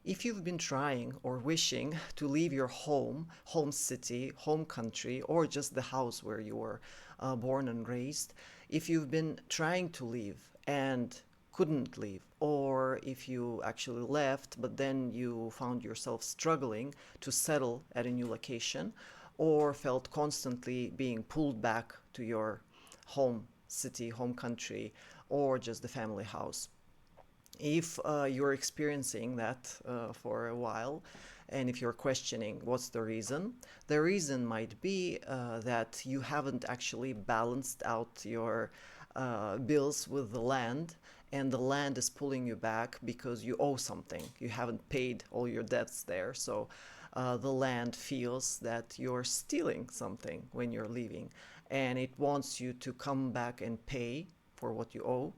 If you've been trying or wishing to leave your home city, home country, or just the house where you were born and raised, if you've been trying to leave and couldn't leave, or if you actually left but then you found yourself struggling to settle at a new location, or felt constantly being pulled back to your home city, home country, or just the family house. If you're experiencing that for a while, and if you're questioning what's the reason might be that you haven't actually balanced out your bills with the land, and the land is pulling you back because you owe something. You haven't paid all your debts there, so the land feels that you're stealing something when you're leaving, and it wants you to come back and pay for what you owe.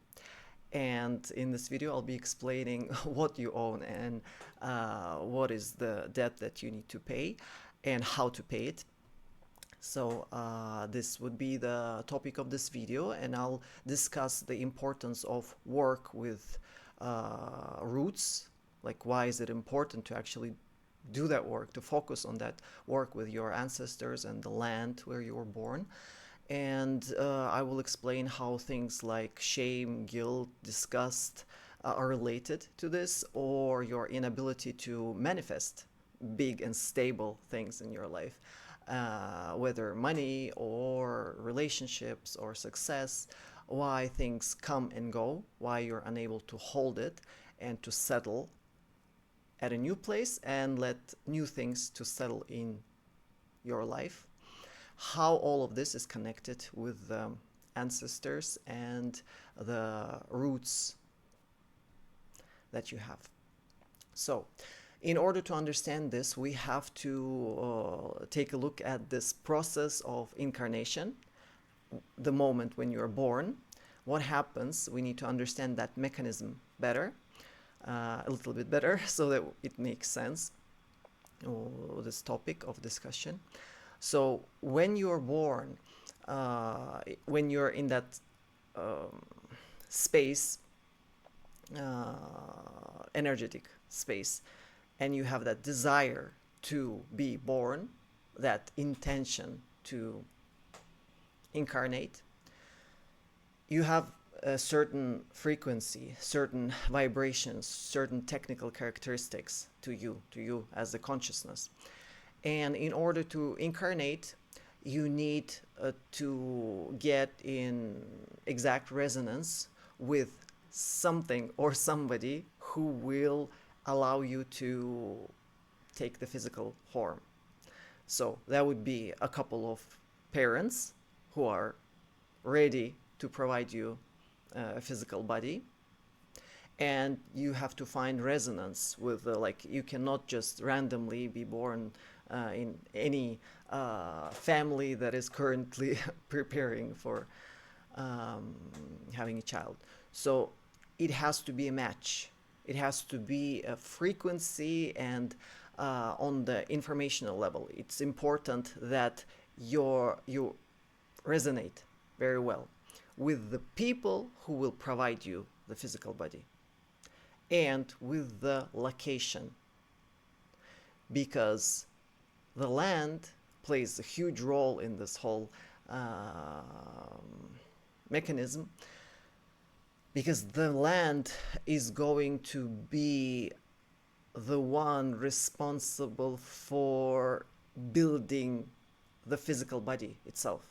And in this video, I'll be explaining what you own and what is the debt that you need to pay and how to pay it. So this would be the topic of this video, and I'll discuss the importance of work with roots, like why is it important to actually do that work, to focus on that work with your ancestors and the land where you were born. And I will explain how things like shame, guilt, disgust are related to this, or your inability to manifest big and stable things in your life, whether money or relationships or success, why things come and go, why you're unable to hold it and to settle at a new place and let new things to settle in your life, how all of this is connected with the ancestors and the roots that you have. So in order to understand this, we have to take a look at this process of incarnation, the moment when you're born. What happens? We need to understand that mechanism better, a little bit better, so that it makes sense, this topic of discussion. So when you're born, when you're in that space, energetic space, and you have that desire to be born, that intention to incarnate, you have a certain frequency, certain vibrations, certain technical characteristics to you as a consciousness. And in order to incarnate, you need to get in exact resonance with something or somebody who will allow you to take the physical form. So that would be a couple of parents who are ready to provide you a physical body, and you have to find resonance with like, you cannot just randomly be born in any family that is currently preparing for having a child. So it has to be a match. It has to be a frequency, and on the informational level, it's important that you resonate very well with the people who will provide you the physical body and with the location, because the land plays a huge role in this whole mechanism, because the land is going to be the one responsible for building the physical body itself.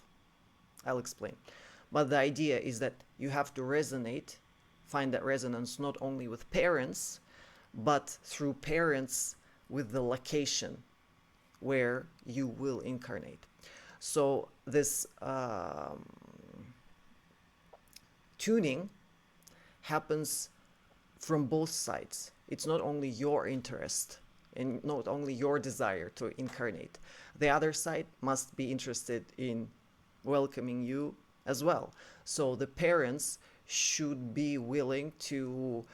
I'll explain. But the idea is that you have to resonate, find that resonance not only with parents, but through parents with the location where you will incarnate. So this tuning happens from both sides. It's not only your interest and not only your desire to incarnate. The other side must be interested in welcoming you as well. So the parents should be willing to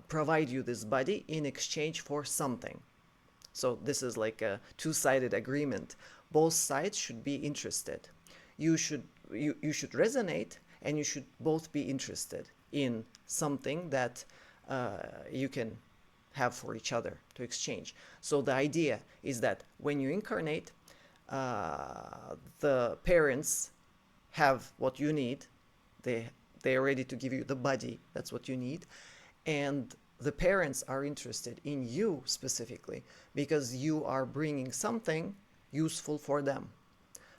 provide you this body in exchange for something. So this is like a two-sided agreement. Both sides should be interested. You should resonate, and you should both be interested in something that you can have for each other to exchange. So the idea is that when you incarnate, the parents have what you need. They are ready to give you the body. That's what you need. And the parents are interested in you specifically because you are bringing something useful for them.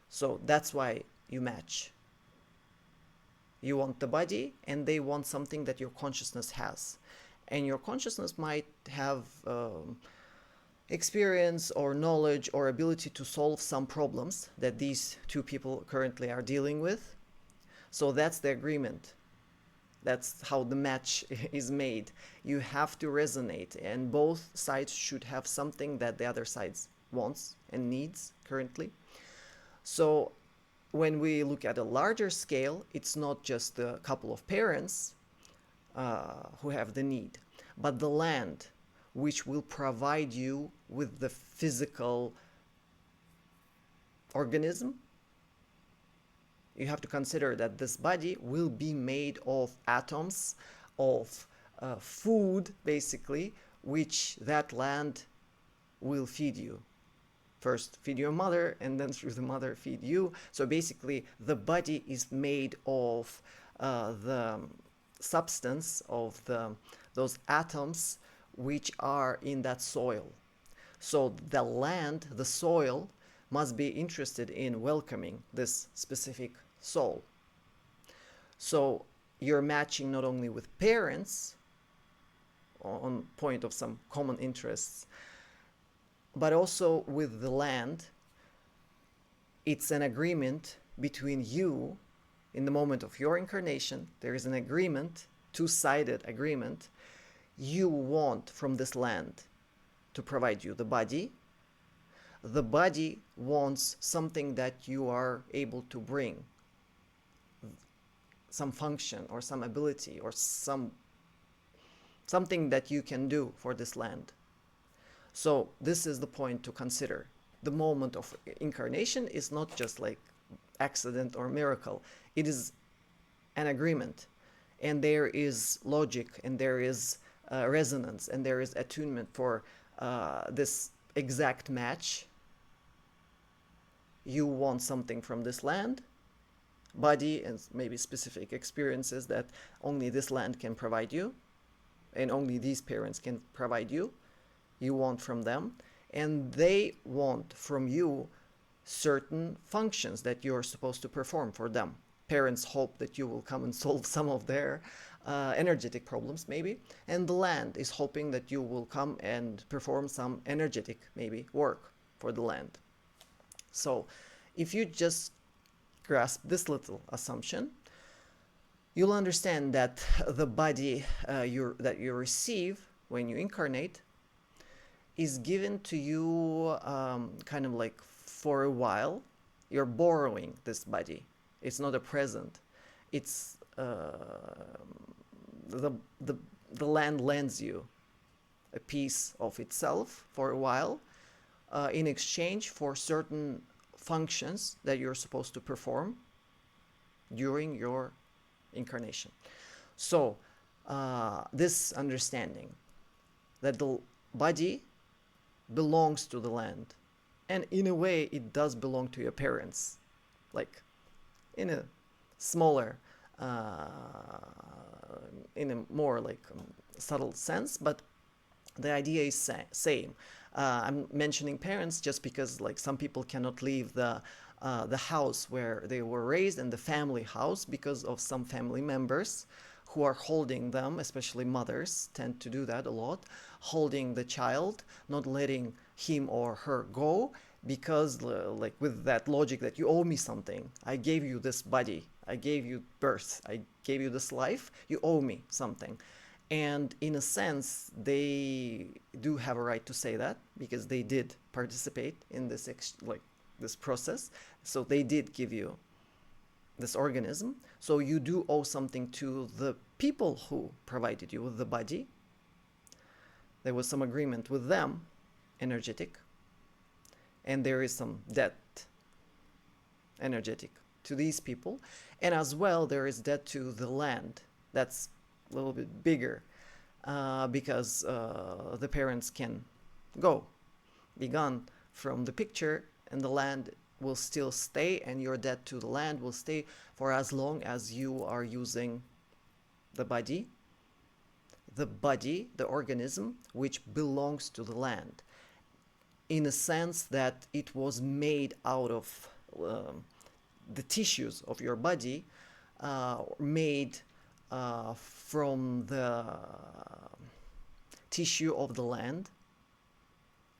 So that's why you match. You want the body and they want something that your consciousness has. And your consciousness might have experience or knowledge or ability to solve some problems that these two people currently are dealing with. So that's the agreement. That's how the match is made. You have to resonate, and both sides should have something that the other side wants and needs currently. So when we look at a larger scale, it's not just a couple of parents who have the need, but the land, which will provide you with the physical organism. You have to consider that this body will be made of atoms, of food, basically, which that land will feed you. First feed your mother, and then through the mother feed you. So basically, the body is made of the substance of those atoms which are in that soil. So the land, the soil, must be interested in welcoming this specific soul. So you're matching not only with parents on point of some common interests, but also with the land. It's an agreement between you. In the moment of your incarnation, there is an agreement, two-sided agreement. You want from this land to provide you the body. The body wants something that you are able to bring, some function or some ability or something that you can do for this land. So this is the point to consider. The moment of incarnation is not just like accident or miracle. It is an agreement, and there is logic, and there is resonance, and there is attunement for this exact match. You want something from this land, body, and maybe specific experiences that only this land can provide you, and only these parents can provide you. You want from them, and they want from you certain functions that you're supposed to perform for them. Parents hope that you will come and solve some of their energetic problems, maybe, and the land is hoping that you will come and perform some energetic, maybe, work for the land. So if you just grasp this little assumption, you'll understand that the body that you receive when you incarnate is given to you kind of like for a while. You're borrowing this body. It's not a present. It's the land lends you a piece of itself for a while in exchange for certain functions that you're supposed to perform during your incarnation. So this understanding that the body belongs to the land, and in a way it does belong to your parents, like in a smaller in a more like subtle sense, but the idea is same. I'm mentioning parents just because like some people cannot leave the house where they were raised and the family house because of some family members who are holding them, especially mothers tend to do that a lot, holding the child, not letting him or her go, because like with that logic that you owe me something. I gave you this body, I gave you birth, I gave you this life, you owe me something. And in a sense, they do have a right to say that because they did participate in this this process. So they did give you this organism. So you do owe something to the people who provided you with the body. There was some agreement with them, energetic, and there is some debt, energetic, to these people. And as well, there is debt to the land. That's a little bit bigger. because the parents can go, be gone from the picture, and the land will still stay, and your debt to the land will stay for as long as you are using the body, the organism, which belongs to the land, in a sense that it was made out of the tissues of your body, made from the tissue of the land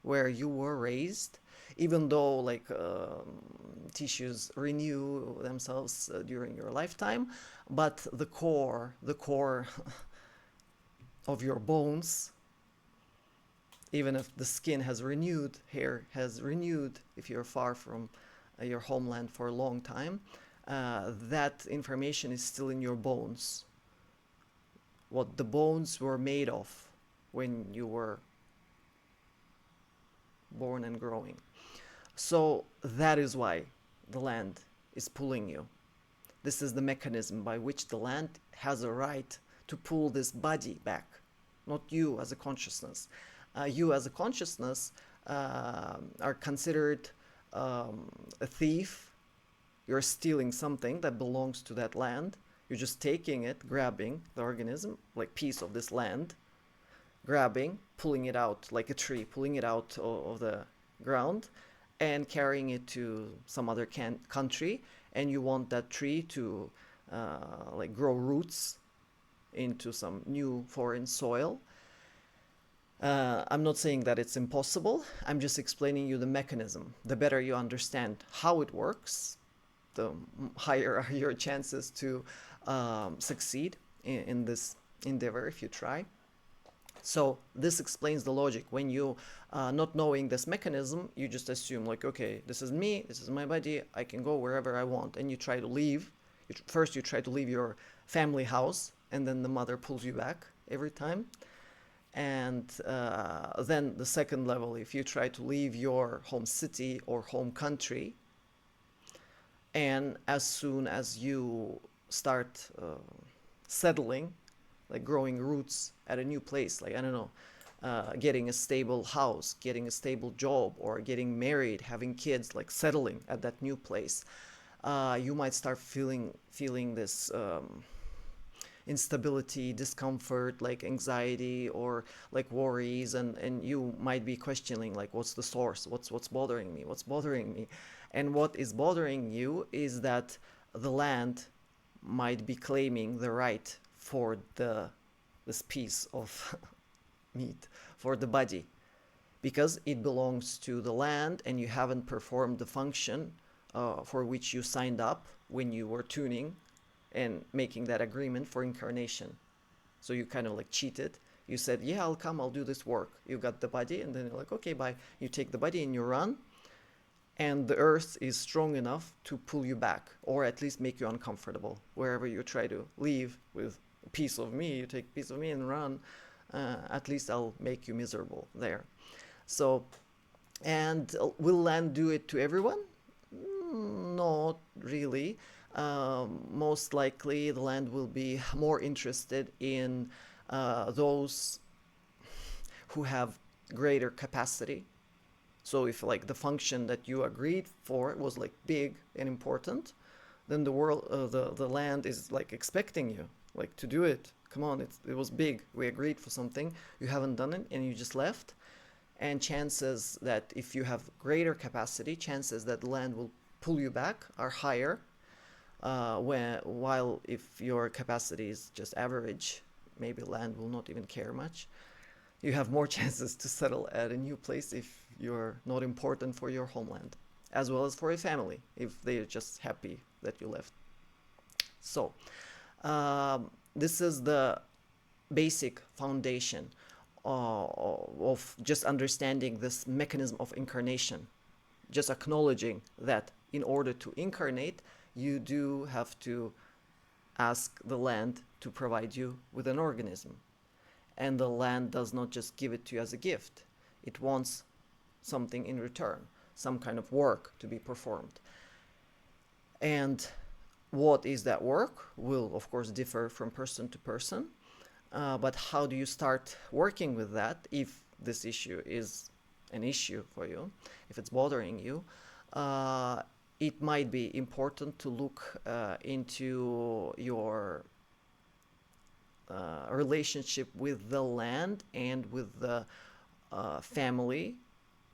where you were raised, even though like tissues renew themselves during your lifetime, but the core of your bones, even if the skin has renewed, hair has renewed, if you're far from your homeland for a long time, that information is still in your bones. What the bones were made of when you were born and growing. So that is why the land is pulling you. This is the mechanism by which the land has a right to pull this body back, not you as a consciousness. You as a consciousness are considered a thief. You're stealing something that belongs to that land. You're just taking it, grabbing the organism, like piece of this land, grabbing, pulling it out like a tree, pulling it out of the ground and carrying it to some other country. And you want that tree to like grow roots into some new foreign soil. I'm not saying that it's impossible. I'm just explaining you the mechanism. The better you understand how it works, the higher are your chances to succeed in this endeavor if you try. So this explains the logic. When you, not knowing this mechanism, you just assume like, okay, this is me, this is my body, I can go wherever I want. And you try to leave. First you try to leave your family house, and then the mother pulls you back every time. And then the second level, if you try to leave your home city or home country, and as soon as you start settling, like growing roots at a new place, like, I don't know, getting a stable house, getting a stable job, or getting married, having kids, like settling at that new place, you might start feeling this instability, discomfort, like anxiety or like worries, and you might be questioning like, what's the source, what's bothering me. And what is bothering you is that the land might be claiming the right for this piece of meat, for the body, because it belongs to the land and you haven't performed the function for which you signed up when you were tuning and making that agreement for incarnation. So you kind of like cheated. You said, yeah, I'll come, I'll do this work. You got the body, and then you're like, okay, bye. You take the body and you run, and the earth is strong enough to pull you back, or at least make you uncomfortable. Wherever you try to leave with a piece of me, you take a piece of me and run, at least I'll make you miserable there. So, and will land do it to everyone? Not really. Most likely the land will be more interested in those who have greater capacity. So if like the function that you agreed for was like big and important, then the world, the land is like expecting you like to do it. Come on, it was big. We agreed for something. You haven't done it and you just left. And chances that if you have greater capacity, chances that the land will pull you back are higher. While if your capacity is just average, maybe land will not even care much. You have more chances to settle at a new place if you're not important for your homeland, as well as for a family if they're just happy that you left. So this is the basic foundation of just understanding this mechanism of incarnation. Just acknowledging that in order to incarnate, you do have to ask the land to provide you with an organism. And the land does not just give it to you as a gift. It wants something in return, some kind of work to be performed. And what is that work will, of course, differ from person to person. But how do you start working with that if this issue is an issue for you, if it's bothering you? Uh, it might be important to look into your relationship with the land and with the family,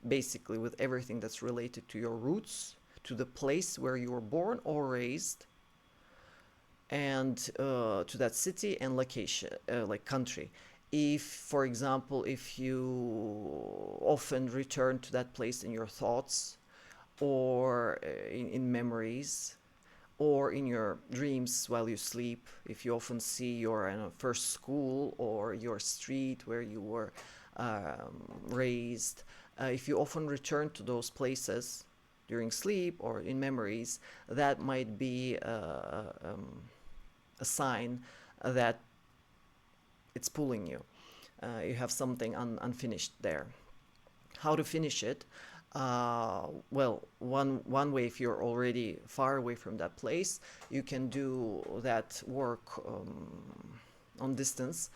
basically with everything that's related to your roots, to the place where you were born or raised, and to that city and location, like country. If, for example, if you often return to that place in your thoughts or in memories or in your dreams while you sleep, if you often see your first school or your street where you were raised, if you often return to those places during sleep or in memories, that might be a sign that it's pulling you. You have something unfinished there. How to finish it? Well, one way, if you're already far away from that place, you can do that work on distance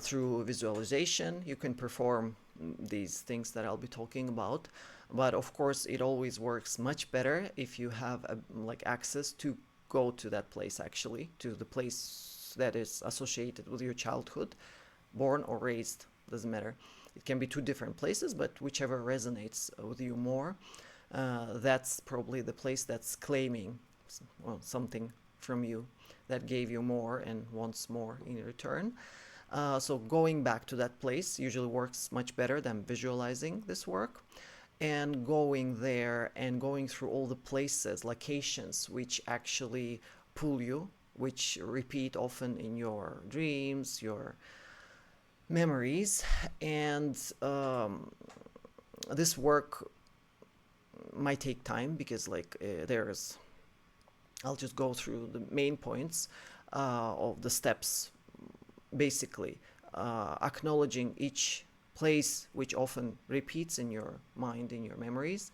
through visualization. You can perform these things that I'll be talking about, but of course, it always works much better if you have like access to go to that place, actually, to the place that is associated with your childhood, born or raised, doesn't matter. It can be two different places, but whichever resonates with you more, that's probably the place that's claiming something from you, that gave you more and wants more in return. So going back to that place usually works much better than visualizing this work. And going there and going through all the places, locations which actually pull you, which repeat often in your dreams, your memories. And this work might take time because I'll just go through the main points of the steps. Basically acknowledging each place which often repeats in your mind, in your memories,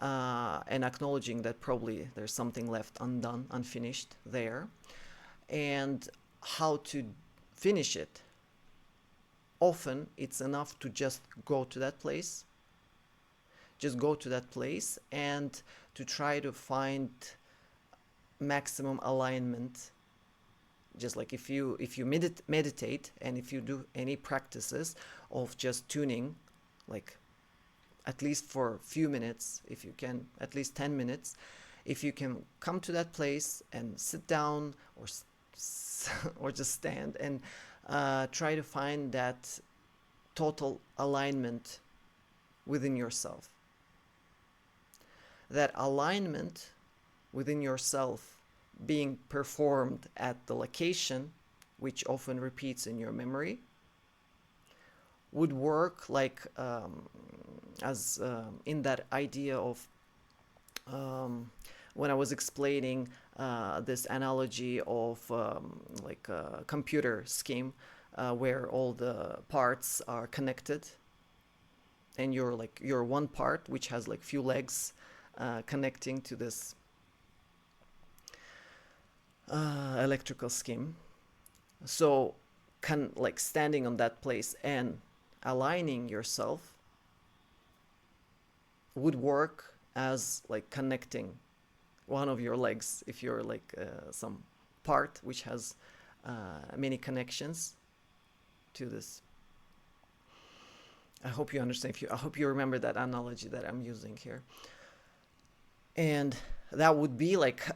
and acknowledging that probably there's something left undone, unfinished there, and how to finish it. Often it's enough to just go to that place, and to try to find maximum alignment. Just like if you meditate, and if you do any practices of just tuning, like at least for a few minutes, if you can, at least 10 minutes, if you can come to that place and sit down or just stand and try to find that total alignment within yourself. That alignment within yourself being performed at the location, which often repeats in your memory, would work like as in that idea of when I was explaining this analogy of like a computer scheme where all the parts are connected, and you're one part which has like few legs connecting to this electrical scheme. So like standing on that place and aligning yourself would work as like connecting one of your legs, if you're like some part which has many connections to this. I hope you understand. I hope you remember that analogy that I'm using here. And that would be like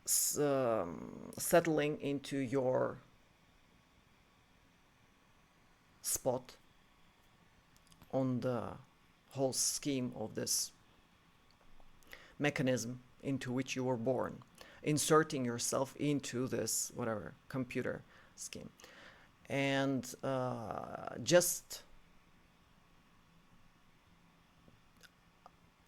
settling into your spot on the whole scheme of this mechanism into which you were born, inserting yourself into this whatever computer scheme, and just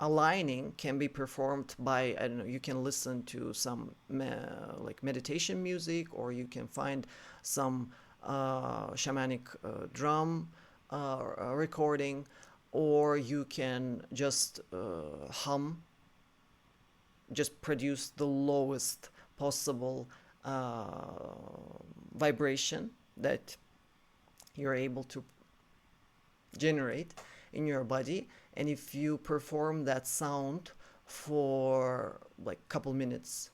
aligning can be performed by, I don't know, you can listen to some like meditation music, or you can find some shamanic drum recording, or you can just hum, just produce the lowest possible vibration that you're able to generate in your body. And if you perform that sound for like a couple minutes,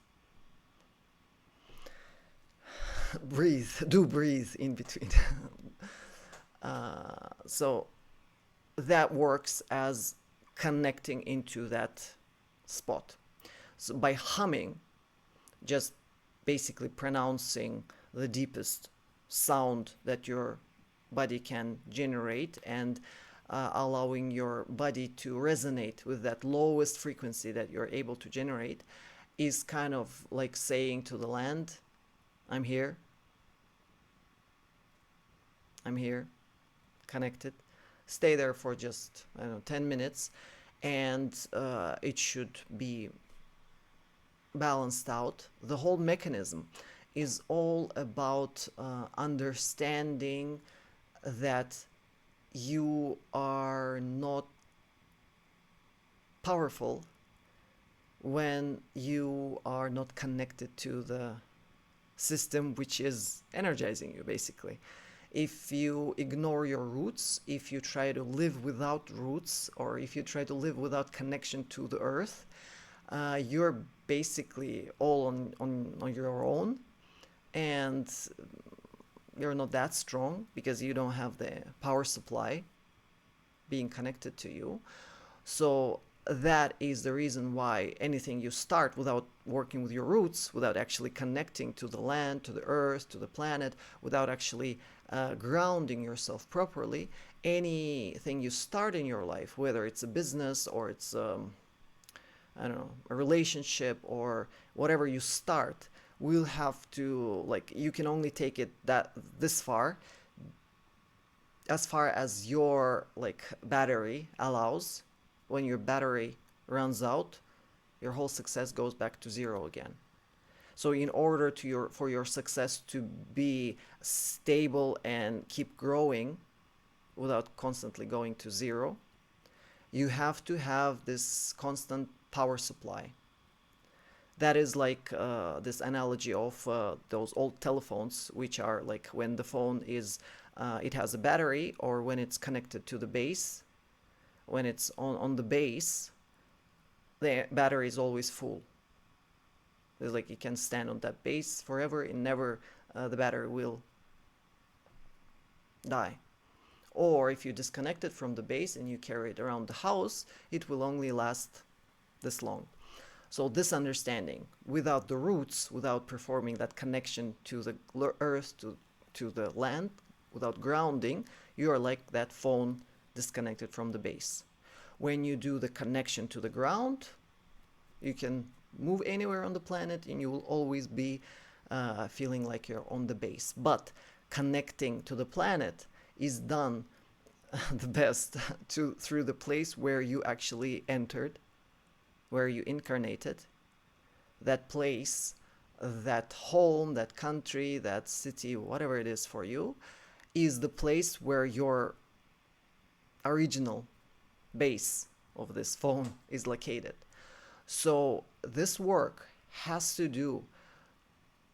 breathe in between. So that works as connecting into that spot. So by humming, just basically pronouncing the deepest sound that your body can generate, and allowing your body to resonate with that lowest frequency that you're able to generate, is kind of like saying to the land, I'm here, connected. Stay there for just, I don't know, 10 minutes, and it should be balanced out. The whole mechanism is all about understanding that you are not powerful when you are not connected to the system which is energizing you, basically. If you ignore your roots, if you try to live without roots, or if you try to live without connection to the earth, you're basically all on your own, and you're not that strong because you don't have the power supply being connected to you. So that is the reason why anything you start without working with your roots, without actually connecting to the land, to the earth, to the planet, without actually grounding yourself properly, anything you start in your life, whether it's a business or it's I don't know, a relationship or whatever you start, will have to, like, you can only take it this far, as far as your like battery allows. When your battery runs out, your whole success goes back to zero again. So in order for your success to be stable and keep growing without constantly going to zero, you have to have this constant power supply. That is like this analogy of those old telephones, which are like when the phone is, it has a battery, or when it's connected to the base. When it's on the base, the battery is always full. It's like you can stand on that base forever, and never the battery will die. Or if you disconnect it from the base and you carry it around the house, it will only last this long. So this understanding, without the roots, without performing that connection to the earth, to the land, without grounding, you are like that phone disconnected from the base. When you do the connection to the ground, you can move anywhere on the planet and you will always be feeling like you're on the base. But connecting to the planet is done the best through the place where you actually entered, where you incarnated. That place, that home, that country, that city, whatever it is for you, is the place where your original base of this phone is located. So this work has to do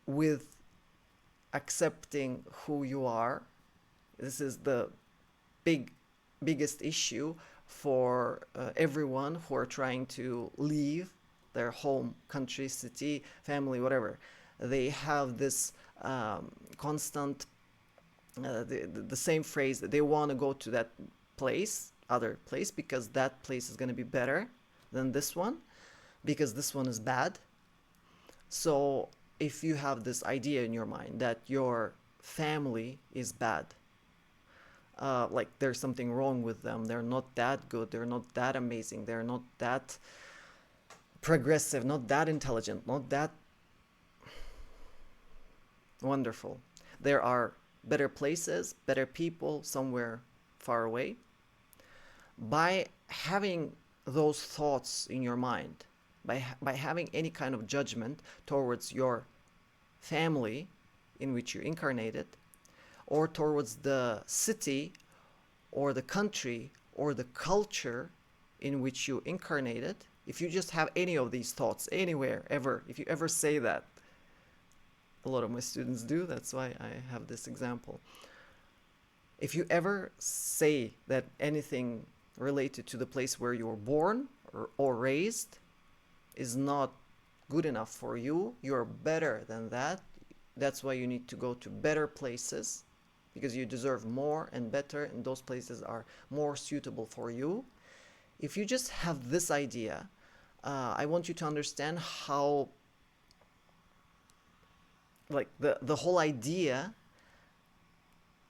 with accepting who you are. This is the biggest issue for everyone who are trying to leave their home, country, city, family, whatever. They have this constant, the same phrase that they want to go to that place, other place, because that place is going to be better than this one, because this one is bad. So if you have this idea in your mind that your family is bad, like there's something wrong with them, they're not that good, they're not that amazing, they're not that progressive, not that intelligent, not that wonderful. There are better places, better people somewhere far away. By having those thoughts in your mind, by having any kind of judgment towards your family in which you incarnated, or towards the city or the country or the culture in which you incarnated, if you just have any of these thoughts anywhere, ever, if you ever say that, A lot of my students do. That's why I have this example. If you ever say that anything related to the place where you were born or raised is not good enough for you, you're better than that. That's why you need to go to better places, because you deserve more and better, and those places are more suitable for you. If you just have this idea, I want you to understand how, like, the whole idea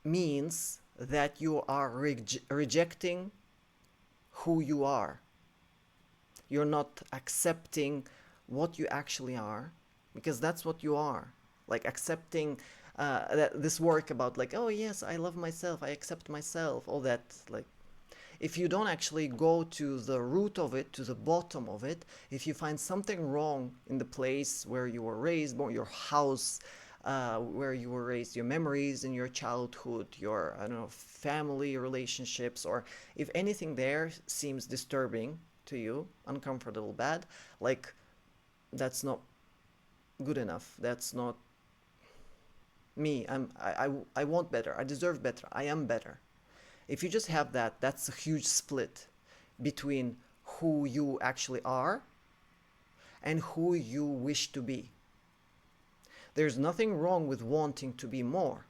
means that you are rejecting who you are. You're not accepting what you actually are, because that's what you are. Like accepting this work about, like, oh yes, I love myself, I accept myself, all that. Like, if you don't actually go to the root of it, to the bottom of it, if you find something wrong in the place where you were raised, or your house where you were raised, your memories in your childhood, your, I don't know, family relationships, or if anything there seems disturbing to you, uncomfortable, bad, like, that's not good enough. That's not me. I want better. I deserve better. I am better. If you just have that, that's a huge split between who you actually are and who you wish to be. There's nothing wrong with wanting to be more,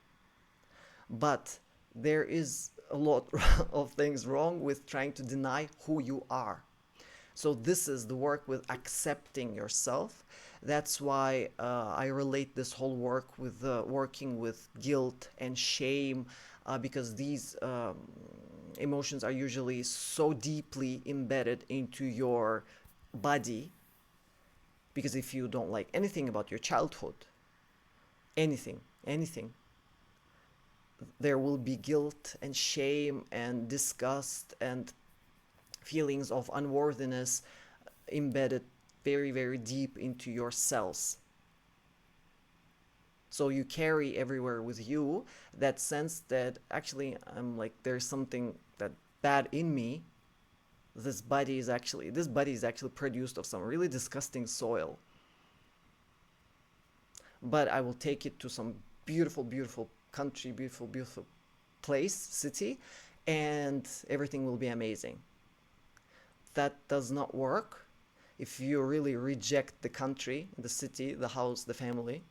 but there is a lot of things wrong with trying to deny who you are. So this is the work with accepting yourself. That's why I relate this whole work with working with guilt and shame, because these emotions are usually so deeply embedded into your body. Because if you don't like anything about your childhood, anything, there will be guilt and shame and disgust and feelings of unworthiness embedded very, very deep into your cells. So you carry everywhere with you that sense that actually I'm like, there's something that bad in me. This body is actually produced of some really disgusting soil. But I will take it to some beautiful, beautiful country, beautiful, beautiful place, city, and everything will be amazing. That does not work if you really reject the country, the city, the house, the family.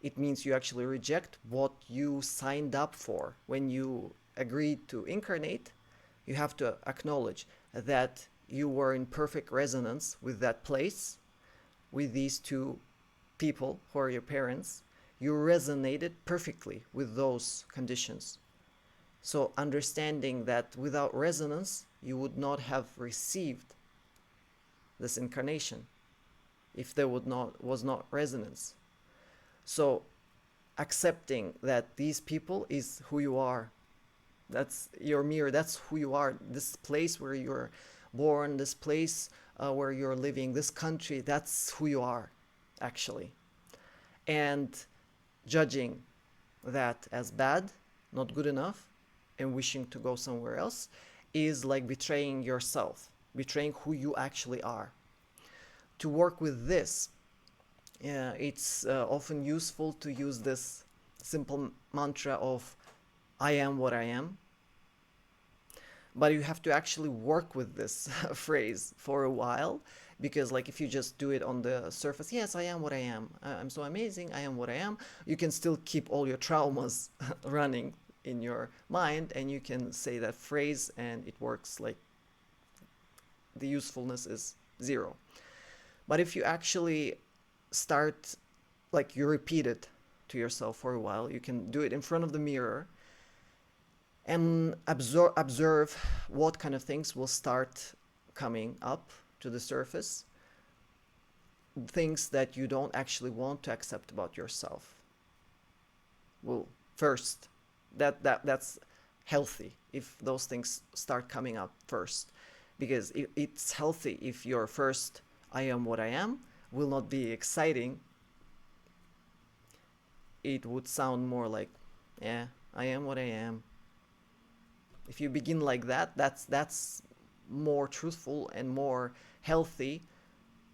It means you actually reject what you signed up for. When you agreed to incarnate, you have to acknowledge that you were in perfect resonance with that place, with these two people who are your parents. You resonated perfectly with those conditions. So understanding that without resonance, you would not have received this incarnation if there was not resonance. So accepting that these people is who you are. That's your mirror. That's who you are. This place where you're born, this place where you're living, this country, that's who you are, actually. And judging that as bad, not good enough, and wishing to go somewhere else is like betraying yourself, betraying who you actually are. To work with this, it's often useful to use this simple mantra of I am what I am. But you have to actually work with this phrase for a while, because like if you just do it on the surface, yes, I am what I am, I'm so amazing, I am what I am, you can still keep all your traumas running in your mind, and you can say that phrase and it works, like the usefulness is zero. But if you actually start, like you repeat it to yourself for a while, you can do it in front of the mirror and observe what kind of things will start coming up to the surface, things that you don't actually want to accept about yourself. Well, first, that's healthy if those things start coming up first, because it's healthy if your first I am what I am will not be exciting. It would sound more like, yeah, I am what I am. If you begin like that, that's more truthful and more healthy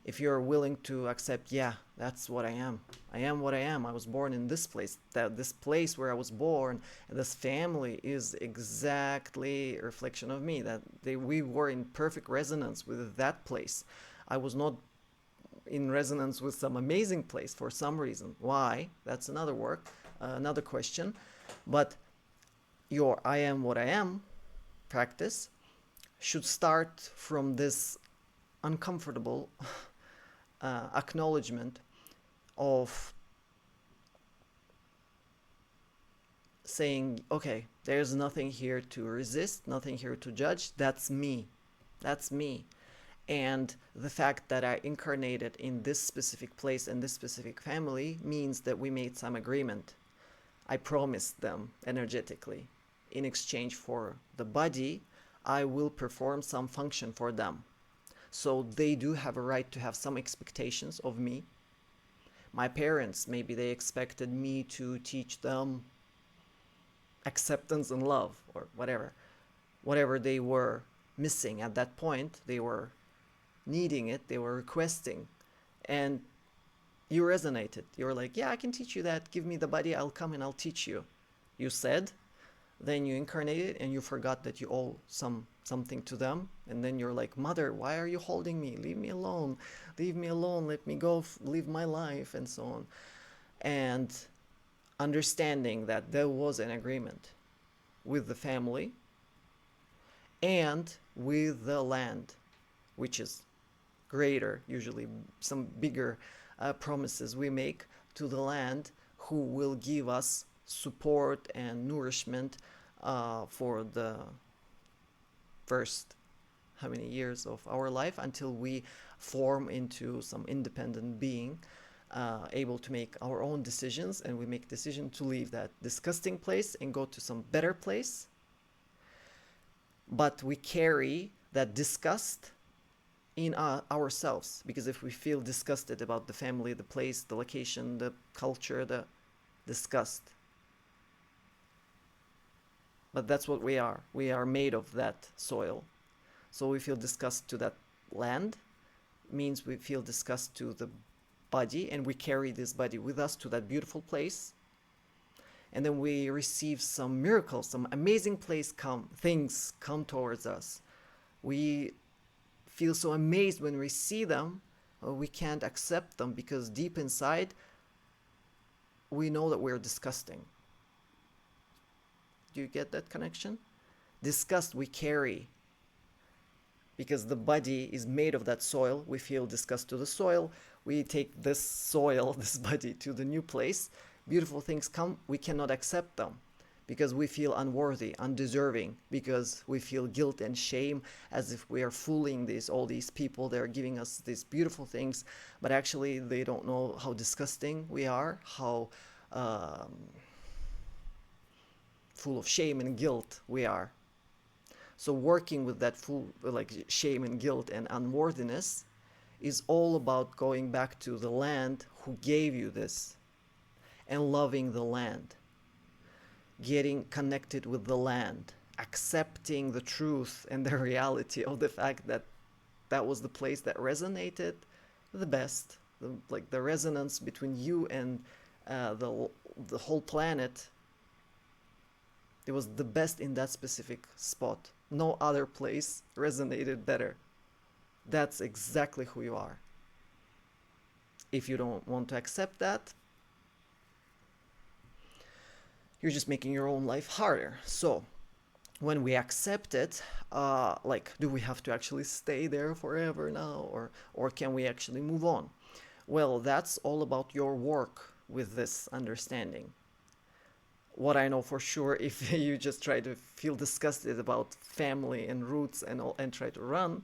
If you're willing to accept, yeah, that's what I am. I am what I am. I was born in this place. That this place where I was born, and this family is exactly a reflection of me. That we were in perfect resonance with that place. I was not in resonance with some amazing place for some reason. Why? That's another question. But your I am what I am practice should start from this uncomfortable acknowledgement of saying, okay, there's nothing here to resist, nothing here to judge. That's me. That's me. And the fact that I incarnated in this specific place and this specific family means that we made some agreement. I promised them energetically, in exchange for the body, I will perform some function for them. So they do have a right to have some expectations of me. My parents, maybe they expected me to teach them acceptance and love, or whatever they were missing at that point. They were needing it, they were requesting, and you resonated. You were like, yeah, I can teach you that. Give me the body, I'll come and I'll teach you. You said, then you incarnated and you forgot that you owe something to them, and then you're like, mother, why are you holding me? Leave me alone. Leave me alone. Let me go live my life, and so on. And understanding that there was an agreement with the family and with the land, which is greater, usually some bigger promises we make to the land, who will give us support and nourishment for the first how many years of our life until we form into some independent being, able to make our own decisions, and we make decision to leave that disgusting place and go to some better place. But we carry that disgust in ourselves, because if we feel disgusted about the family, the place, the location, the culture, the disgust. But that's what we are. We are made of that soil. So we feel disgust to that land, means we feel disgust to the body, and we carry this body with us to that beautiful place. And then we receive some miracles, some amazing things come towards us. We feel so amazed when we see them, we can't accept them because deep inside we know that we're disgusting. Do you get that connection? Disgust we carry because the body is made of that soil. We feel disgust to the soil. We take this soil, this body, to the new place. Beautiful things come, we cannot accept them because we feel unworthy, undeserving, because we feel guilt and shame, as if we are fooling all these people. They're giving us these beautiful things, but actually they don't know how disgusting we are, how full of shame and guilt we are. So working with that full shame and guilt and unworthiness is all about going back to the land who gave you this and loving the land, getting connected with the land, accepting the truth and the reality of the fact that that was the place that resonated the best, the resonance between you and the whole planet. It was the best in that specific spot. No other place resonated better. That's exactly who you are. If you don't want to accept that, you're just making your own life harder. So when we accept it, do we have to actually stay there forever now, or can we actually move on? Well, that's all about your work with this understanding. What I know for sure, if you just try to feel disgusted about family and roots and try to run,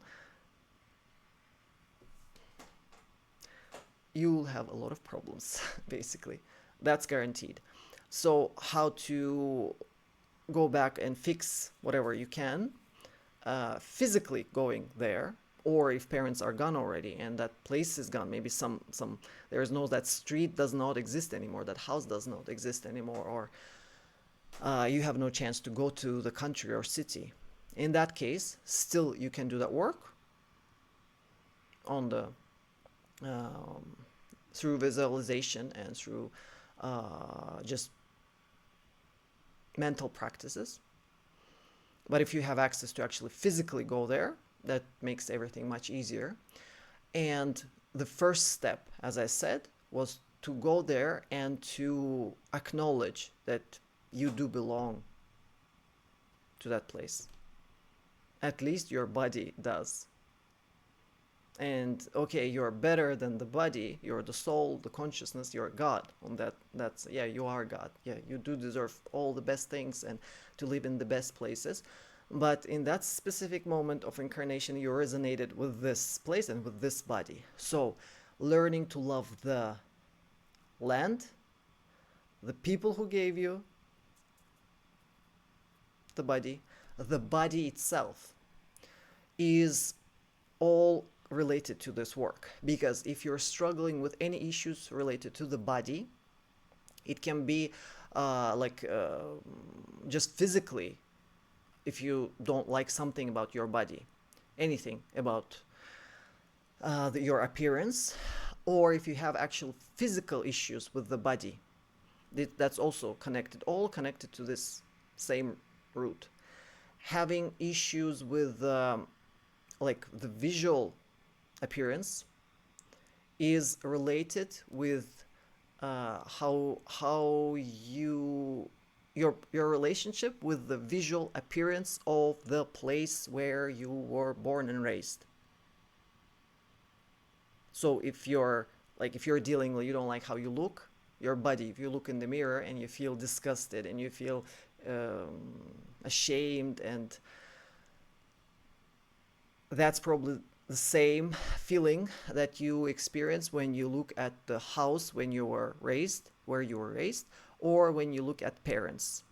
you'll have a lot of problems, basically. That's guaranteed. So how to go back and fix whatever you can, physically going there, or if parents are gone already and that place is gone, maybe that street does not exist anymore, that house does not exist anymore, or you have no chance to go to the country or city. In that case, still you can do that work on the um, through visualization and through just mental practices. But if you have access to actually physically go there, that makes everything much easier. And the first step, as I said, was to go there and to acknowledge that you do belong to that place. At least your body does. And okay, you're better than the body, you're the soul, the consciousness, you're God. On that's yeah, you are God. Yeah, you do deserve all the best things and to live in the best places. But in that specific moment of incarnation, you resonated with this place and with this body. So learning to love the land, the people who gave you the body itself is all related to this work. Because if you're struggling with any issues related to the body, it can be just physically, if you don't like something about your body, anything about your appearance, or if you have actual physical issues with the body, that's also connected, all connected to this same root. Having issues with like the visual appearance is related with how your relationship with the visual appearance of the place where you were born and raised. So if you're dealing with, you don't like how you look, your body, if you look in the mirror and you feel disgusted and you feel ashamed, and that's probably the same feeling that you experience when you look at the house when you were raised, where you were raised, or when you look at parents,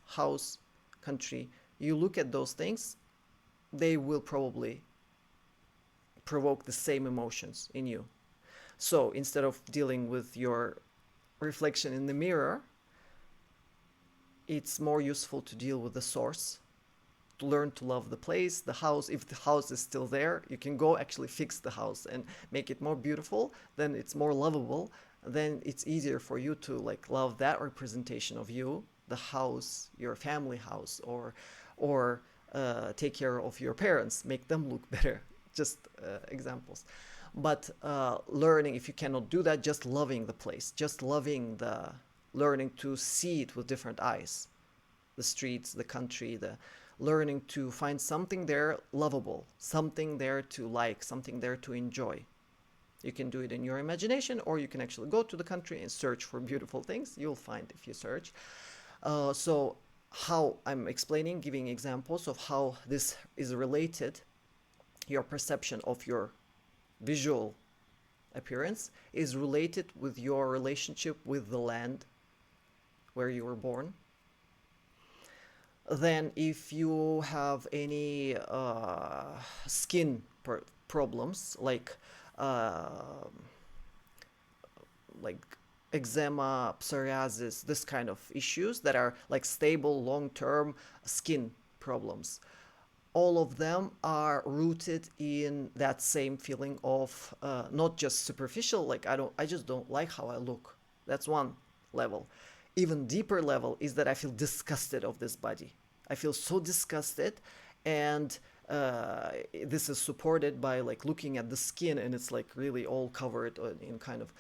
house, country. You look at those things, they will probably provoke the same emotions in you. So instead of dealing with your reflection in the mirror, it's more useful to deal with the source, to learn to love the place, the house. If the house is still there, you can go actually fix the house and make it more beautiful, then it's more lovable, then it's easier for you to like love that representation of you, the house, your family house, or take care of your parents, make them look better. Just examples. But learning, if you cannot do that, just loving the place, just loving learning to see it with different eyes, the streets, the country, the learning to find something there lovable, something there to like, something there to enjoy. You can do it in your imagination, or you can actually go to the country and search for beautiful things. You'll find if you search. So how I'm explaining, giving examples of how this is related, your perception of your visual appearance is related with your relationship with the land where you were born. Then if you have any skin problems uh, like eczema, psoriasis, this kind of issues that are like stable long-term skin problems, all of them are rooted in that same feeling of not just superficial, like I just don't like how I look. That's one level. Even deeper level is that I feel disgusted of this body. I feel so disgusted, and this is supported by like looking at the skin, and it's like really all covered in kind of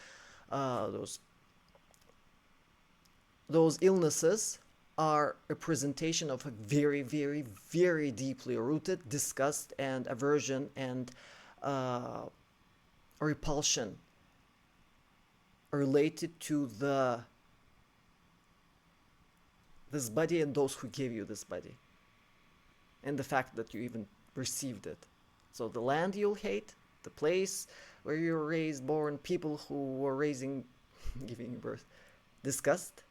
those illnesses are a presentation of a very, very, very deeply rooted disgust and aversion and repulsion related to this body and those who gave you this body, and the fact that you even received it. So the land you'll hate, the place where you were raised, born, people who were raising, giving you birth, disgust,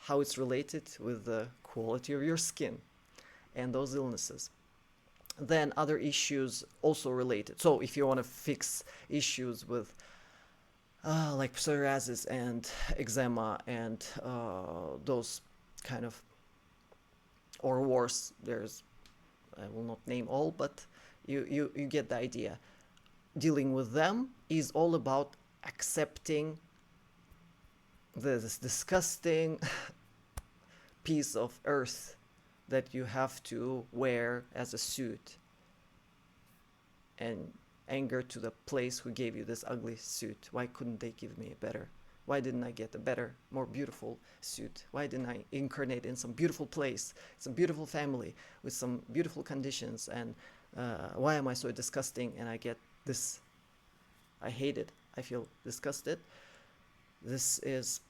how it's related with the quality of your skin and those illnesses. Then other issues also related. So if you want to fix issues with like psoriasis and eczema and those kind of, or worse, I will not name all, but you get the idea. dealing with them is all about accepting this disgusting piece of earth that you have to wear as a suit, and anger to the place who gave you this ugly suit. Why couldn't they give me a better? Why didn't I get a better, more beautiful suit? Why didn't I incarnate in some beautiful place, some beautiful family with some beautiful conditions? And why am I so disgusting and I get this? I hate it. I feel disgusted. This is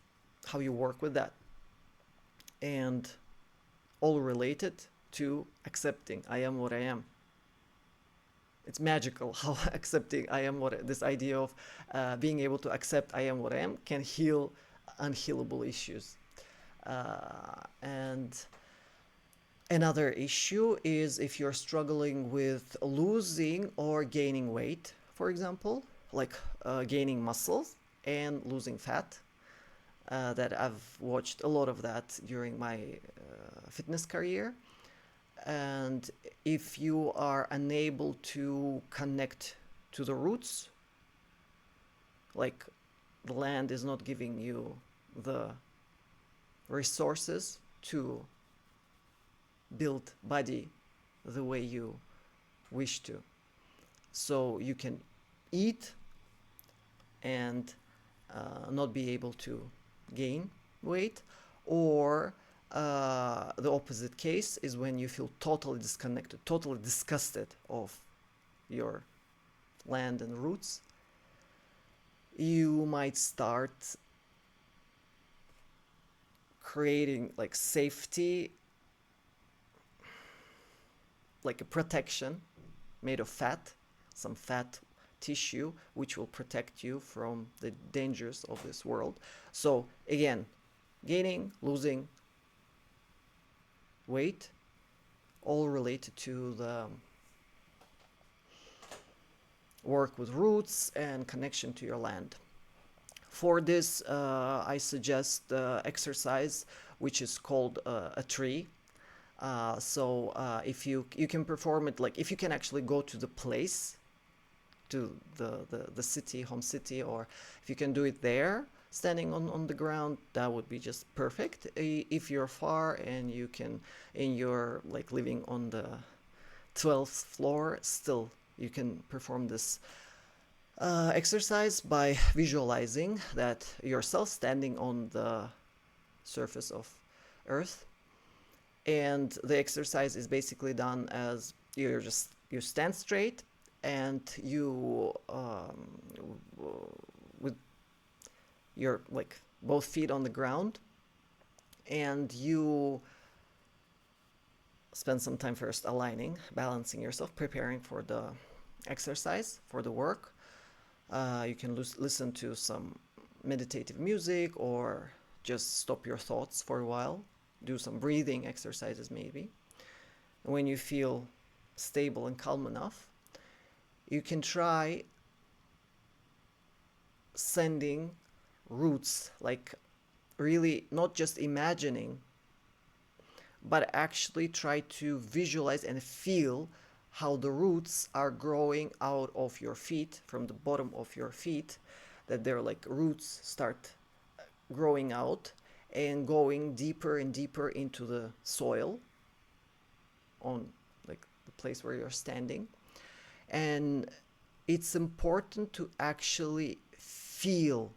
how you work with that. And all related to accepting I am what I am. It's magical how accepting I am what this idea of being able to accept I am what I am can heal unhealable issues. And another issue is if you're struggling with losing or gaining weight, for example, like gaining muscles and losing fat. That I've watched a lot of that during my fitness career. And if you are unable to connect to the roots, like the land is not giving you the resources to build body the way you wish to, so you can eat and not be able to gain weight, or the opposite case is when you feel totally disconnected, totally disgusted of your land and roots. You might start creating like safety, like a protection made of fat, some fat tissue, which will protect you from the dangers of this world. So again, gaining, losing weight, all related to the work with roots and connection to your land. For this, I suggest exercise which is called a tree. So if you can perform it, like if you can actually go to the place, to the city, home city, or if you can do it there, standing on the ground, that would be just perfect. If you're far and you can, and you're like living on the 12th floor, still you can perform this exercise by visualizing that yourself standing on the surface of earth. And the exercise is basically done as you stand straight and you with your like both feet on the ground, and you spend some time first aligning, balancing yourself, preparing for the exercise, for the work. You can listen to some meditative music or just stop your thoughts for a while, do some breathing exercises maybe. When you feel stable and calm enough, you can try sending roots, like really not just imagining, but actually try to visualize and feel how the roots are growing out of your feet, from the bottom of your feet, that they're like roots start growing out and going deeper and deeper into the soil on like the place where you're standing. And it's important to actually feel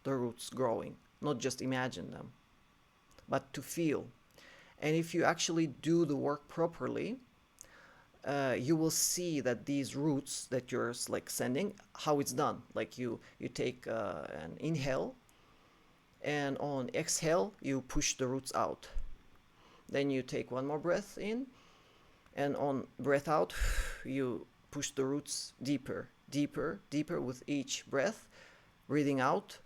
the roots growing, not just imagine them, but to feel. And if you actually do the work properly, you will see that these roots that you're like sending, how it's done. Like you take an inhale, and on exhale you push the roots out. Then you take one more breath in, and on breath out you push the roots deeper, deeper, deeper with each breath. Breathing out,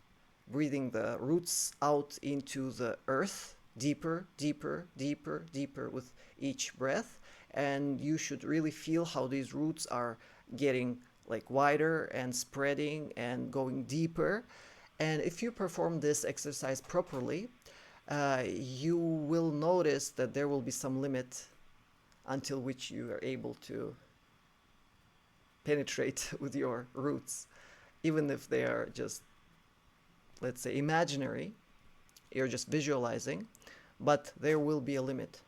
breathing the roots out into the earth, deeper, deeper, deeper, deeper with each breath. And you should really feel how these roots are getting like wider and spreading and going deeper. And if you perform this exercise properly, you will notice that there will be some limit until which you are able to penetrate with your roots, even if they are just, let's say, imaginary. You're just visualizing, but there will be a limit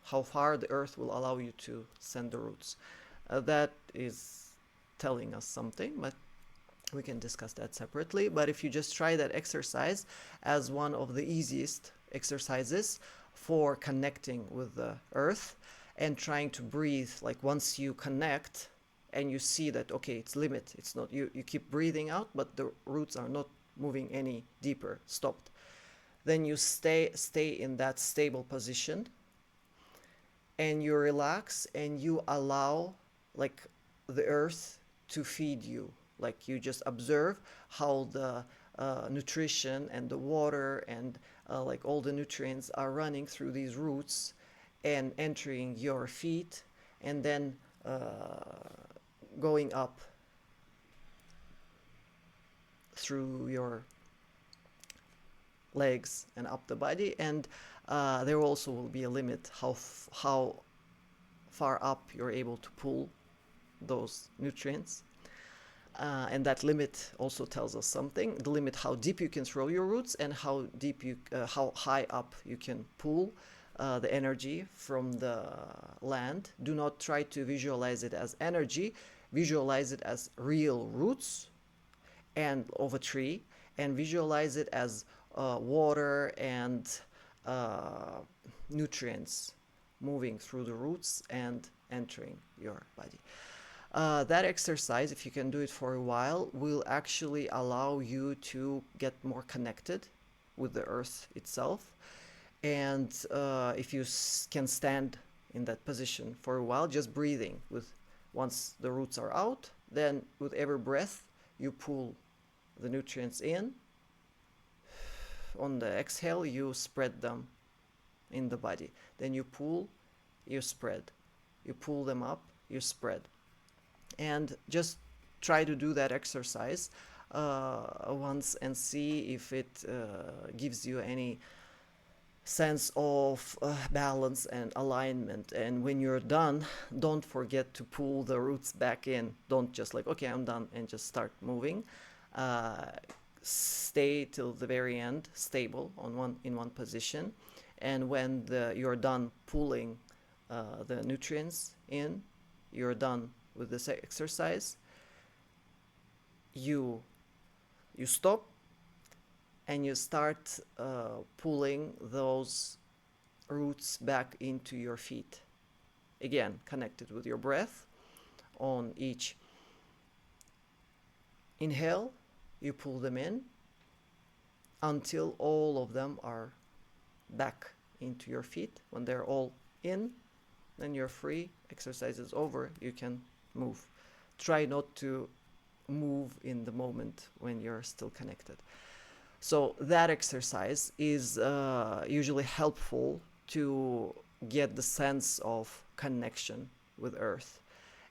how far the earth will allow you to send the roots. That is telling us something, but we can discuss that separately. But if you just try that exercise as one of the easiest exercises for connecting with the earth and trying to breathe, like once you connect and you see that, okay, it's limit, it's not, you keep breathing out, but the roots are not moving any deeper, stopped. Then you stay in that stable position and you relax and you allow like the earth to feed you. Like you just observe how the nutrition and the water and like all the nutrients are running through these roots and entering your feet and then going up through your legs and up the body. And there also will be a limit how far up you're able to pull those nutrients. And that limit also tells us something. The limit how deep you can throw your roots and how deep how high up you can pull the energy from the land. Do not try to visualize it as energy. Visualize it as real roots and of a tree, and visualize it as water and nutrients moving through the roots and entering your body. That exercise, if you can do it for a while, will actually allow you to get more connected with the earth itself. And if you can stand in that position for a while, just breathing with once the roots are out, then with every breath you pull the nutrients in. On the exhale, you spread them in the body. Then you pull, you spread. You pull them up, you spread. And just try to do that exercise once and see if it gives you any sense of balance and alignment. And when you're done, don't forget to pull the roots back in. Don't just like, okay, I'm done, and just start moving. Stay till the very end stable in one position, and when you're done pulling the nutrients in, you're done with this exercise, you stop and you start pulling those roots back into your feet, again connected with your breath. On each inhale, you pull them in until all of them are back into your feet. When they're all in, then you're free. Exercise is over. You can move. Try not to move in the moment when you're still connected. So that exercise is usually helpful to get the sense of connection with Earth,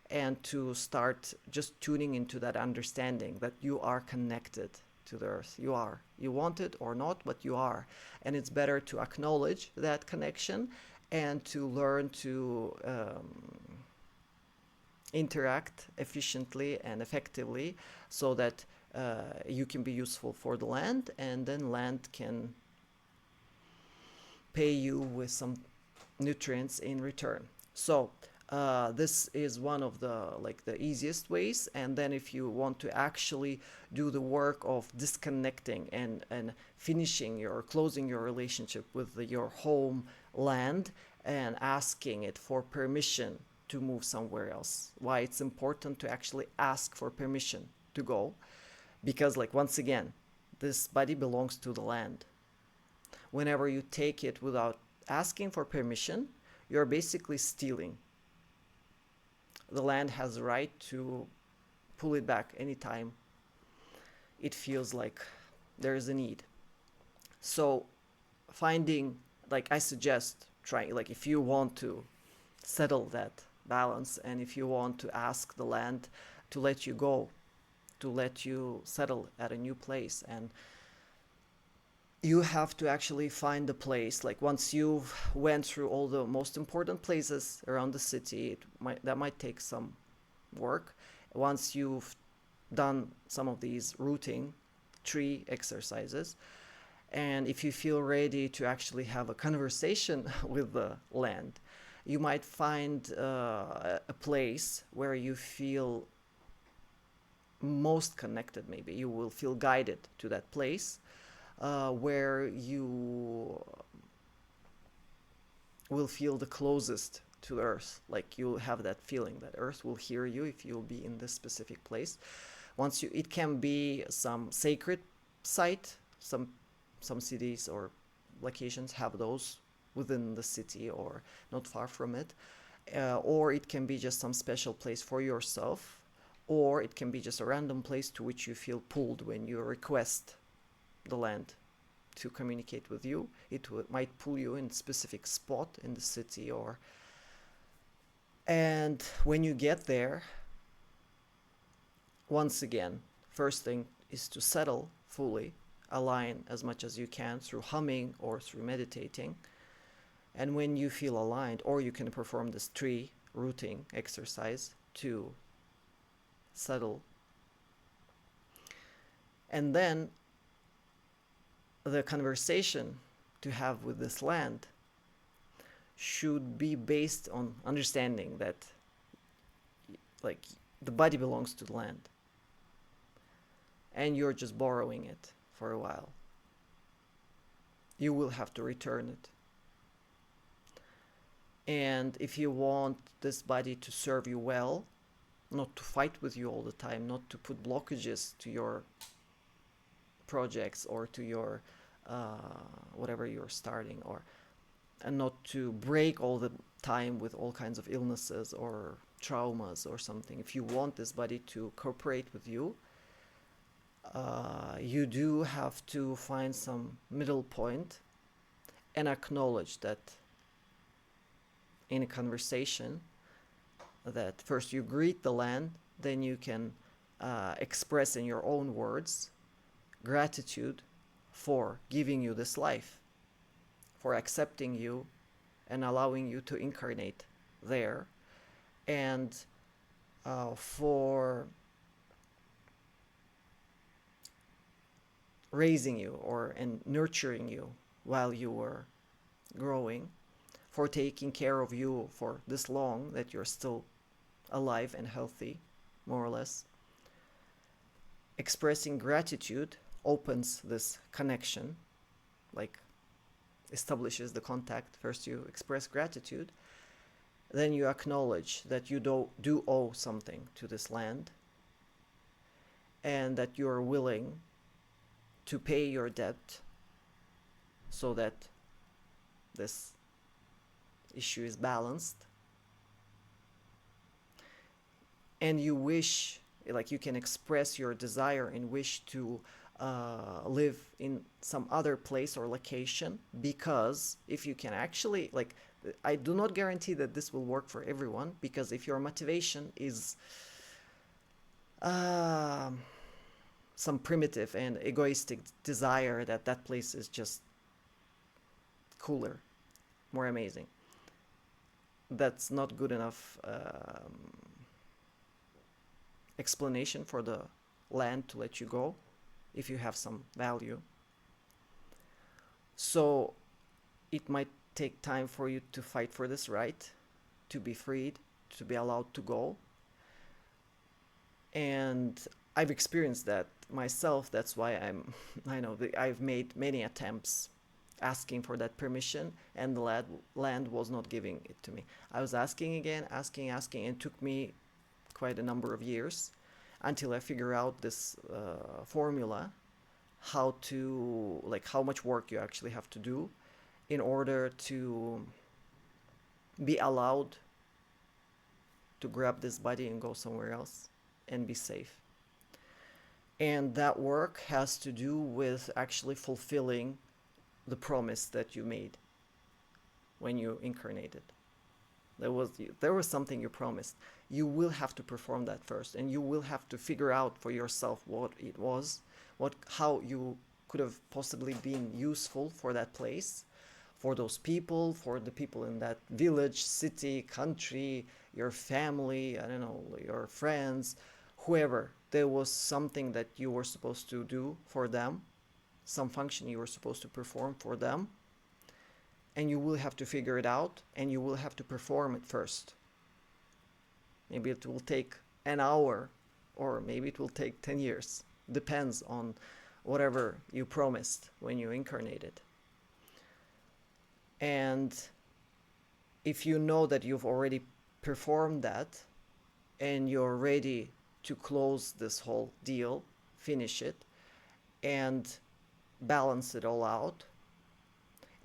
and to start just tuning into that understanding that you are connected to the earth. You are. You want it or not, but you are. And it's better to acknowledge that connection and to learn to interact efficiently and effectively so that you can be useful for the land, and then land can pay you with some nutrients in return. So this is one of the easiest ways. And then if you want to actually do the work of disconnecting and finishing closing your relationship with your home land and asking it for permission to move somewhere else, why it's important to actually ask for permission to go, because once again, this body belongs to the land. Whenever you take it without asking for permission, you're basically stealing. The land has the right to pull it back anytime it feels like there is a need. So finding, I suggest trying, if you want to settle that balance, and if you want to ask the land to let you go, to let you settle at a new place, and you have to actually find the place. Once you've went through all the most important places around the city, that might take some work. once you've done some of these rooting tree exercises, and if you feel ready to actually have a conversation with the land, you might find a place where you feel most connected. Maybe you will feel guided to that place where you will feel the closest to the earth. Like you'll have that feeling that earth will hear you if you'll be in this specific place. Once you, it can be some sacred site. Some cities or locations have those within the city or not far from it, or it can be just some special place for yourself, or it can be just a random place to which you feel pulled when you request the land to communicate with you. It might pull you in a specific spot in the city, or and when you get there, once again, first thing is to settle fully, align as much as you can through humming or through meditating. And when you feel aligned, or you can perform this tree rooting exercise to settle. And then the conversation to have with this land should be based on understanding that like the body belongs to the land and you're just borrowing it for a while. You will have to return it. And if you want this body to serve you well, not to fight with you all the time, not to put blockages to your projects or to your whatever you're starting, or and not to break all the time with all kinds of illnesses or traumas or something. If you want this body to cooperate with you, you do have to find some middle point and acknowledge that in a conversation that first you greet the land, then you can express in your own words gratitude for giving you this life, for accepting you and allowing you to incarnate there, and for raising you and nurturing you while you were growing, for taking care of you for this long that you're still alive and healthy, more or less. Expressing gratitude opens this connection, like establishes the contact. First you express gratitude, then you acknowledge that you do owe something to this land, and that you are willing to pay your debt so that this issue is balanced. And you wish, like you can express your desire and wish to live in some other place or location, because if you can actually, like, I do not guarantee that this will work for everyone, because if your motivation is some primitive and egoistic desire that that place is just cooler, more amazing, that's not good enough explanation for the land to let you go if you have some value. So it might take time for you to fight for this right, to be freed, to be allowed to go. And I've experienced that myself. That's why I know that I've made many attempts asking for that permission, and the land was not giving it to me. I was asking again, asking, and it took me quite a number of years until I figure out this formula, how to, like, how much work you actually have to do in order to be allowed to grab this body and go somewhere else and be safe. And that work has to do with actually fulfilling the promise that you made when you incarnated. There was something you promised. You will have to perform that first, and you will have to figure out for yourself what it was, how you could have possibly been useful for that place, for those people, for the people in that village, city, country, your family, I don't know, your friends, whoever, there was something that you were supposed to do for them, some function you were supposed to perform for them, and you will have to figure it out, and you will have to perform it first. Maybe it will take an hour, or maybe it will take 10 years. Depends on whatever you promised when you incarnated. And if you know that you've already performed that and you're ready to close this whole deal, finish it, and balance it all out,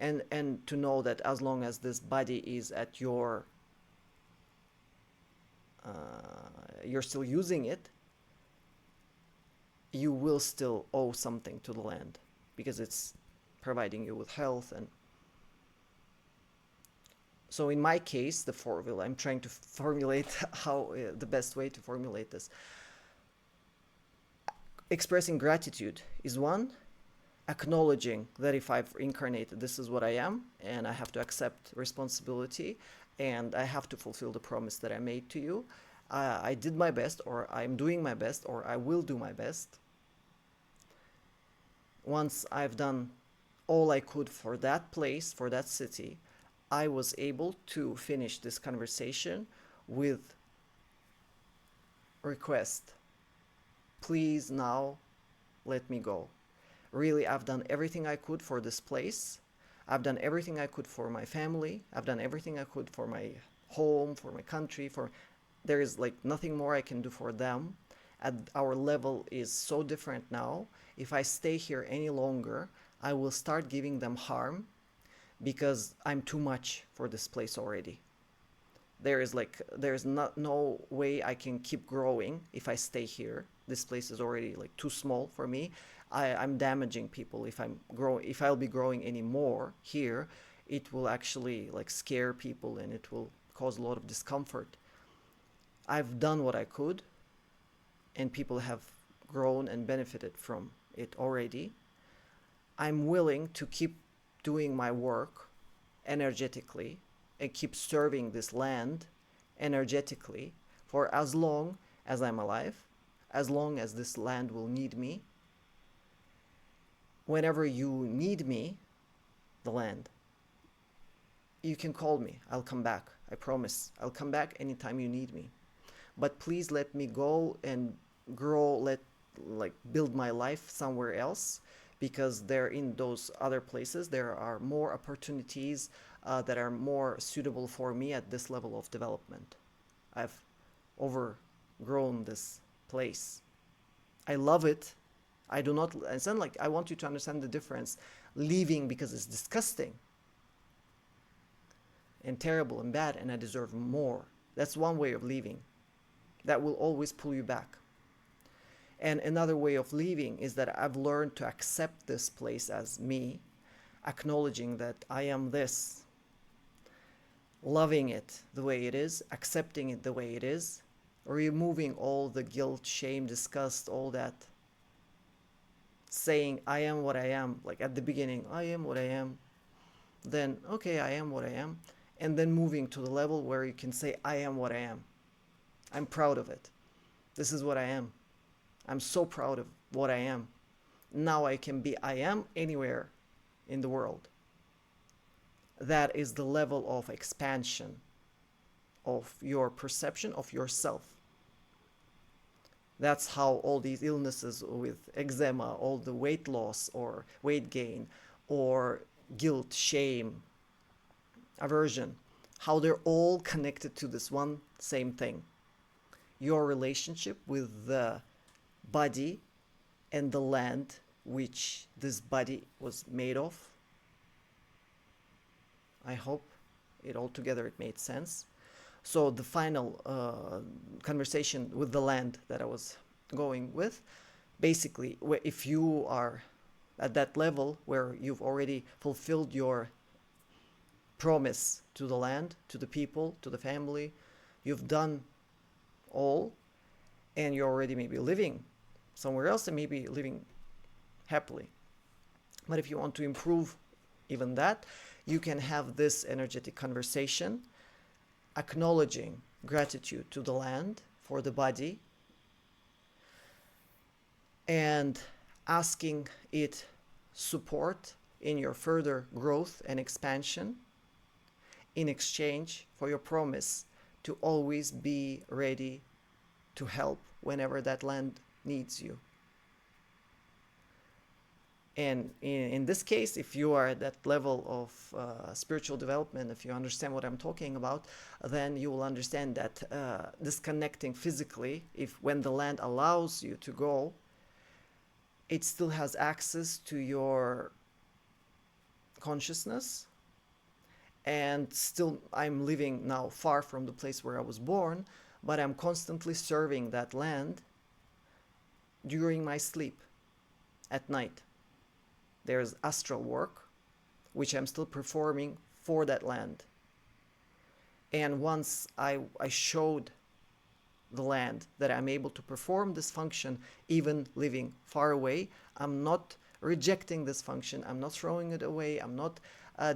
and to know that as long as this body is at your you're still using it, you will still owe something to the land, because it's providing you with health. And so in my case, the formula, I'm trying to formulate how the best way to formulate this. Expressing gratitude is one. Acknowledging that if I've incarnated, this is what I am, and I have to accept responsibility, and I have to fulfill the promise that I made to you. I did my best, or I'm doing my best, or I will do my best. Once I've done all I could for that place, for that city, I was able to finish this conversation with request. Please now let me go. Really, I've done everything I could for this place. I've done everything I could for my family. I've done everything I could for my home, for my country. There is like nothing more I can do for them. Our level is so different now. If I stay here any longer, I will start giving them harm, because I'm too much for this place already. There's no way I can keep growing if I stay here. This place is already like too small for me. I'm damaging people if I'll be growing any more here. It will actually like scare people, and it will cause a lot of discomfort. I've done what I could, and people have grown and benefited from it already. I'm willing to keep doing my work energetically and keep serving this land energetically for as long as I'm alive, as long as this land will need me. Whenever you need me, the land, you can call me. I'll come back. I promise. I'll come back anytime you need me. But please let me go and grow, build my life somewhere else, because there in those other places there are more opportunities that are more suitable for me at this level of development. I've overgrown this place. I love it. I do not, it's not like I want you to understand the difference. Leaving because it's disgusting and terrible and bad and I deserve more. That's one way of leaving. That will always pull you back. And another way of leaving is that I've learned to accept this place as me, acknowledging that I am this, loving it the way it is, accepting it the way it is, removing all the guilt, shame, disgust, all that. Saying, I am what I am, like at the beginning, I am what I am. Then, okay, I am what I am. And then moving to the level where you can say, I am what I am. I'm proud of it. This is what I am. I'm so proud of what I am. Now I can be I am anywhere in the world. That is the level of expansion of your perception of yourself. That's how all these illnesses with eczema, all the weight loss or weight gain, or guilt, shame, aversion, how they're all connected to this one same thing. Your relationship with the body and the land which this body was made of. I hope it made sense. So the final conversation with the land that I was going with, basically, if you are at that level where you've already fulfilled your promise to the land, to the people, to the family, you've done all, and you're already maybe living somewhere else and maybe living happily. But if you want to improve even that, you can have this energetic conversation, acknowledging gratitude to the land for the body, and asking it support in your further growth and expansion in exchange for your promise to always be ready to help whenever that land needs you. And in this case, if you are at that level of spiritual development, if you understand what I'm talking about, then you will understand that disconnecting physically, if when the land allows you to go, it still has access to your consciousness. And still, I'm living now far from the place where I was born, but I'm constantly serving that land during my sleep at night. There's astral work, which I'm still performing for that land. And once I showed the land that I'm able to perform this function, even living far away, I'm not rejecting this function. I'm not throwing it away. I'm not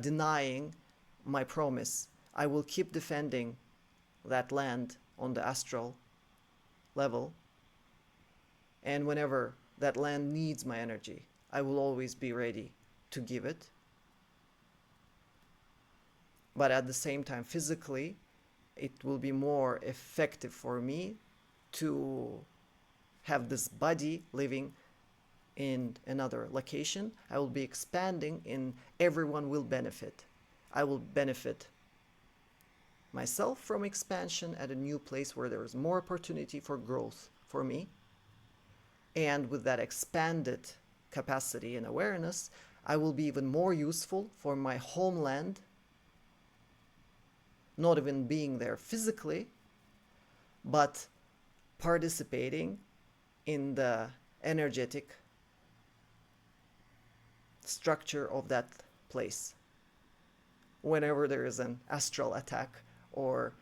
denying my promise. I will keep defending that land on the astral level. And whenever that land needs my energy, I will always be ready to give it. But at the same time, physically, it will be more effective for me to have this body living in another location. I will be expanding and everyone will benefit. I will benefit myself from expansion at a new place where there is more opportunity for growth for me. And with that expanded capacity and awareness, I will be even more useful for my homeland, not even being there physically, but participating in the energetic structure of that place. Whenever there is an astral attack, or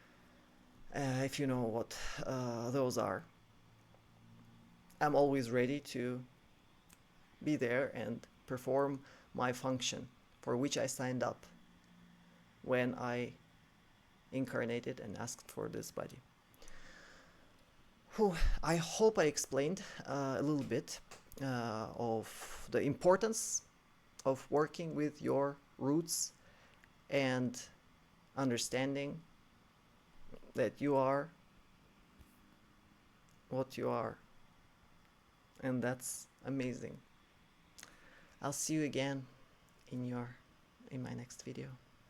if you know what those are, I'm always ready to be there and perform my function for which I signed up when I incarnated and asked for this body. I hope I explained a little bit of the importance of working with your roots and understanding that you are what you are. And that's amazing. I'll see you again in my next video.